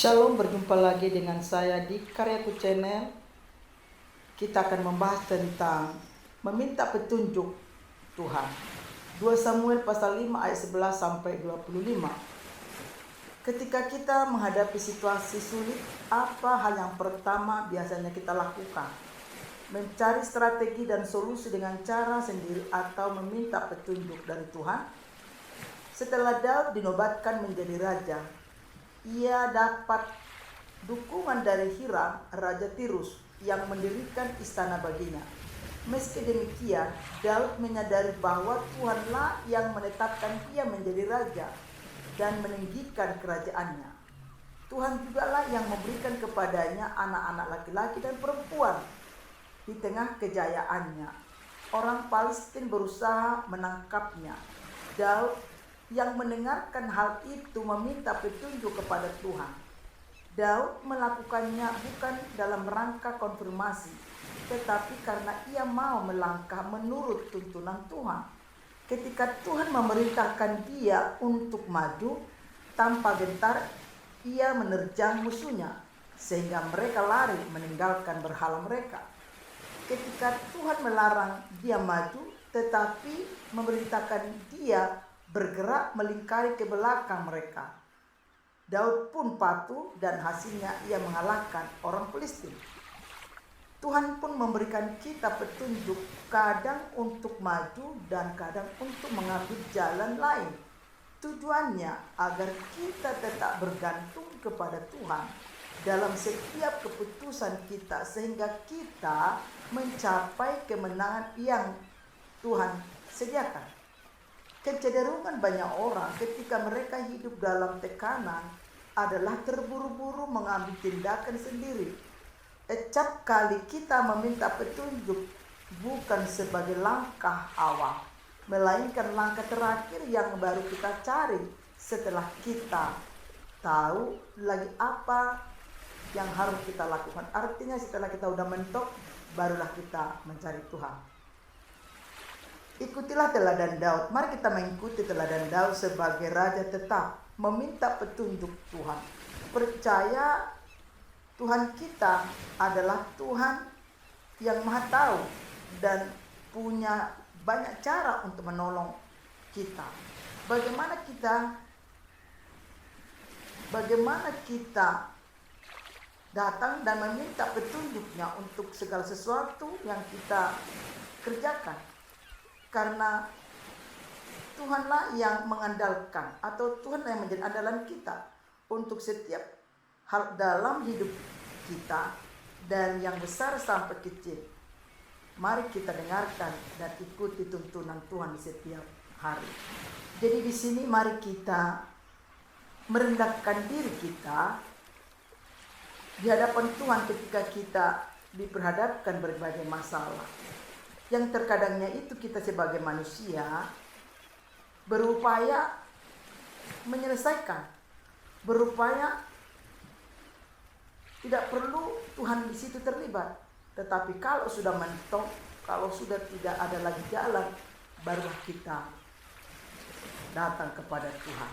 Shalom, berjumpa lagi dengan saya di Karyaku Channel. Kita akan membahas tentang meminta petunjuk Tuhan. 2 Samuel pasal 5 ayat 11 sampai 25. Ketika kita menghadapi situasi sulit, apa hal yang pertama biasanya kita lakukan? Mencari strategi dan solusi dengan cara sendiri atau meminta petunjuk dari Tuhan? Setelah Daud dinobatkan menjadi raja, ia dapat dukungan dari Hiram, Raja Tirus, yang mendirikan istana baginya. Meski demikian, Daud menyadari bahwa Tuhanlah yang menetapkan dia menjadi raja dan meninggikan kerajaannya. Tuhan jugalah yang memberikan kepadanya anak-anak laki-laki dan perempuan. Di tengah kejayaannya, orang Palestina berusaha menangkapnya. Daud yang mendengarkan hal itu meminta petunjuk kepada Tuhan. Daud melakukannya bukan dalam rangka konfirmasi, tetapi karena ia mau melangkah menurut tuntunan Tuhan. Ketika Tuhan memerintahkan dia untuk maju, tanpa gentar ia menerjang musuhnya, sehingga mereka lari meninggalkan berhala mereka. Ketika Tuhan melarang dia maju, tetapi memerintahkan dia bergerak melingkari ke belakang mereka, Daud pun patuh dan hasilnya ia mengalahkan orang Filistin. Tuhan pun memberikan kita petunjuk, kadang untuk maju dan kadang untuk mengambil jalan lain. Tujuannya agar kita tetap bergantung kepada Tuhan dalam setiap keputusan kita, sehingga kita mencapai kemenangan yang Tuhan sediakan. Kecenderungan banyak orang ketika mereka hidup dalam tekanan adalah terburu-buru mengambil tindakan sendiri. Setiap kali kita meminta petunjuk bukan sebagai langkah awal, melainkan langkah terakhir yang baru kita cari setelah kita tahu lagi apa yang harus kita lakukan. Artinya setelah kita udah mentok, barulah kita mencari Tuhan. Ikutilah teladan Daud. Mari kita mengikuti teladan Daud sebagai raja, tetap meminta petunjuk Tuhan. Percaya Tuhan kita adalah Tuhan yang Maha Tahu dan punya banyak cara untuk menolong kita. Bagaimana kita datang dan meminta petunjuknya untuk segala sesuatu yang kita kerjakan. Karena Tuhanlah yang mengandalkan, atau Tuhan yang menjadi andalan kita untuk setiap hal dalam hidup kita, dan yang besar sampai kecil. Mari kita dengarkan dan ikuti tuntunan Tuhan di setiap hari. Jadi di sini mari kita merendahkan diri kita di hadapan Tuhan ketika kita diperhadapkan berbagai masalah. Yang terkadangnya itu kita sebagai manusia berupaya menyelesaikan, berupaya tidak perlu Tuhan di situ terlibat. Tetapi kalau sudah mentok, kalau sudah tidak ada lagi jalan, barulah kita datang kepada Tuhan.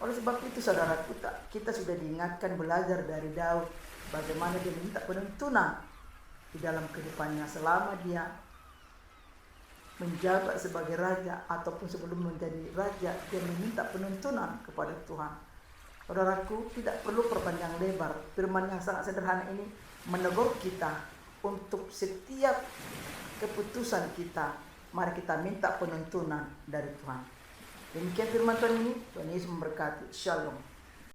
Oleh sebab itu saudaraku, kita sudah diingatkan belajar dari Daud bagaimana dia minta penuntunan di dalam kehidupannya selama dia menjabat sebagai raja ataupun sebelum menjadi raja. Dia meminta penuntunan kepada Tuhan. Saudaraku, tidak perlu perpanjang lebar. Firman yang sangat sederhana ini menegur kita untuk setiap keputusan kita. Mari kita minta penuntunan dari Tuhan. Demikian firman Tuhan ini. Tuhan Yesus memberkati. Shalom.